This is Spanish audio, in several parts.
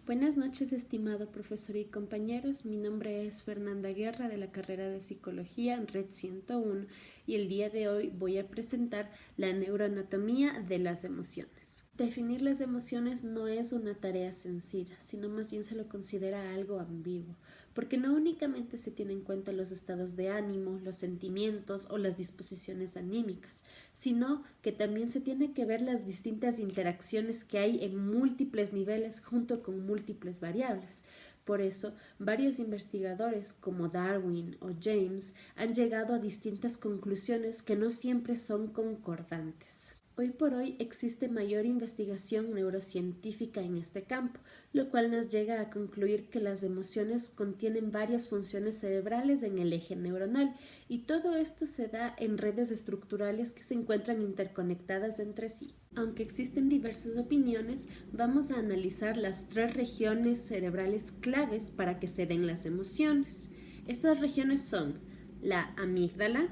Buenas noches, estimado profesor y compañeros. Mi nombre es Fernanda Guerra de la carrera de Psicología en Red 101 y el día de hoy voy a presentar la neuroanatomía de las emociones. Definir las emociones no es una tarea sencilla, sino más bien se lo considera algo ambiguo, porque no únicamente se tienen en cuenta los estados de ánimo, los sentimientos o las disposiciones anímicas, sino que también se tiene que ver las distintas interacciones que hay en múltiples niveles junto con múltiples variables. Por eso, varios investigadores como Darwin o James han llegado a distintas conclusiones que no siempre son concordantes. Hoy por hoy existe mayor investigación neurocientífica en este campo, lo cual nos llega a concluir que las emociones contienen varias funciones cerebrales en el eje neuronal y todo esto se da en redes estructurales que se encuentran interconectadas entre sí. Aunque existen diversas opiniones, vamos a analizar las tres regiones cerebrales claves para que se den las emociones. Estas regiones son la amígdala,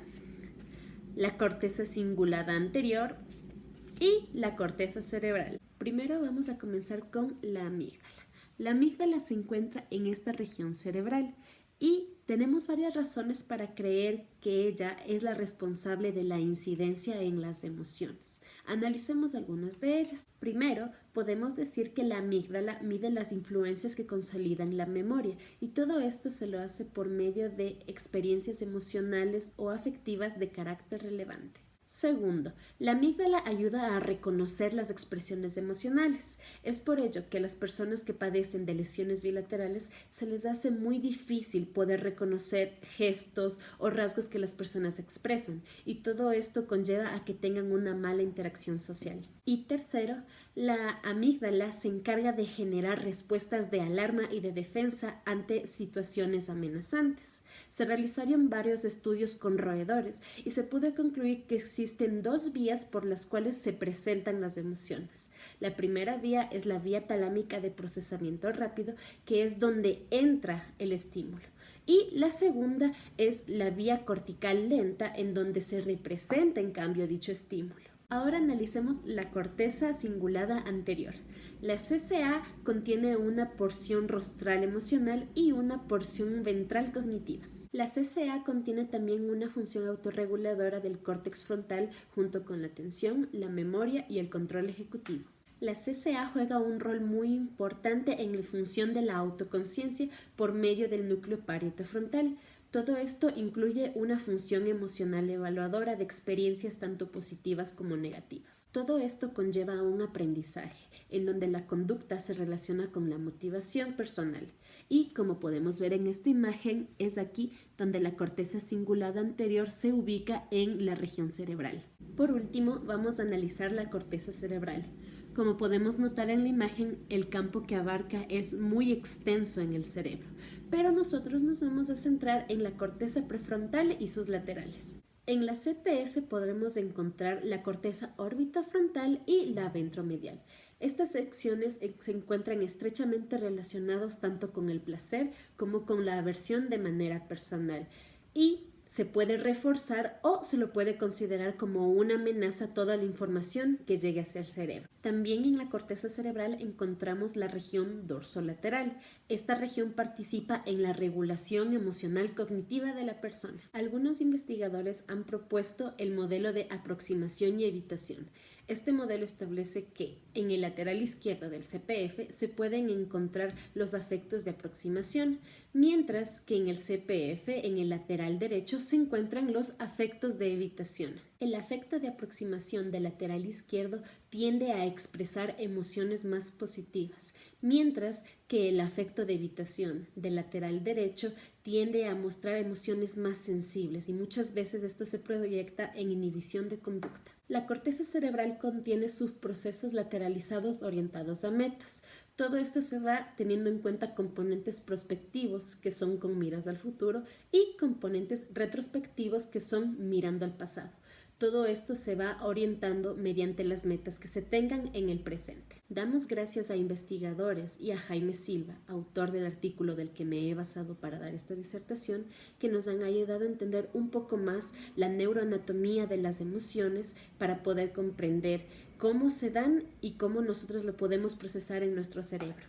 la corteza cingulada anterior y la corteza cerebral. Primero vamos a comenzar con la amígdala. La amígdala se encuentra en esta región cerebral y tenemos varias razones para creer que ella es la responsable de la incidencia en las emociones. Analicemos algunas de ellas. Primero, podemos decir que la amígdala mide las influencias que consolidan la memoria y todo esto se lo hace por medio de experiencias emocionales o afectivas de carácter relevante. Segundo, la amígdala ayuda a reconocer las expresiones emocionales. Es por ello que a las personas que padecen de lesiones bilaterales se les hace muy difícil poder reconocer gestos o rasgos que las personas expresan, y todo esto conlleva a que tengan una mala interacción social. Y tercero, la amígdala se encarga de generar respuestas de alarma y de defensa ante situaciones amenazantes. Se realizaron varios estudios con roedores y se pudo concluir que existen dos vías por las cuales se presentan las emociones. La primera vía es la vía talámica de procesamiento rápido, que es donde entra el estímulo. Y la segunda es la vía cortical lenta, en donde se representa en cambio dicho estímulo. Ahora analicemos la corteza cingulada anterior. La CCA contiene una porción rostral emocional y una porción ventral cognitiva. La CCA contiene también una función autorreguladora del córtex frontal junto con la atención, la memoria y el control ejecutivo. La CCA juega un rol muy importante en la función de la autoconciencia por medio del núcleo parietofrontal. Todo esto incluye una función emocional evaluadora de experiencias tanto positivas como negativas. Todo esto conlleva a un aprendizaje, en donde la conducta se relaciona con la motivación personal. Y como podemos ver en esta imagen, es aquí donde la corteza cingulada anterior se ubica en la región cerebral. Por último, vamos a analizar la corteza cerebral. Como podemos notar en la imagen, el campo que abarca es muy extenso en el cerebro, pero nosotros nos vamos a centrar en la corteza prefrontal y sus laterales. En la CPF podremos encontrar la corteza orbitofrontal y la ventromedial. Estas secciones se encuentran estrechamente relacionados tanto con el placer como con la aversión de manera personal y se puede reforzar o se lo puede considerar como una amenaza a toda la información que llegue hacia el cerebro. También en la corteza cerebral encontramos la región dorsolateral. Esta región participa en la regulación emocional cognitiva de la persona. Algunos investigadores han propuesto el modelo de aproximación y evitación. Este modelo establece que en el lateral izquierdo del CPF se pueden encontrar los afectos de aproximación, mientras que en el CPF, en el lateral derecho, se encuentran los afectos de evitación. El afecto de aproximación del lateral izquierdo tiende a expresar emociones más positivas, mientras que el afecto de evitación del lateral derecho tiende a mostrar emociones más sensibles y muchas veces esto se proyecta en inhibición de conducta. La corteza cerebral contiene subprocesos lateralizados orientados a metas. Todo esto se da teniendo en cuenta componentes prospectivos, que son con miras al futuro, y componentes retrospectivos, que son mirando al pasado. Todo esto se va orientando mediante las metas que se tengan en el presente. Damos gracias a investigadores y a Jaime Silva, autor del artículo del que me he basado para dar esta disertación, que nos han ayudado a entender un poco más la neuroanatomía de las emociones para poder comprender cómo se dan y cómo nosotros lo podemos procesar en nuestro cerebro.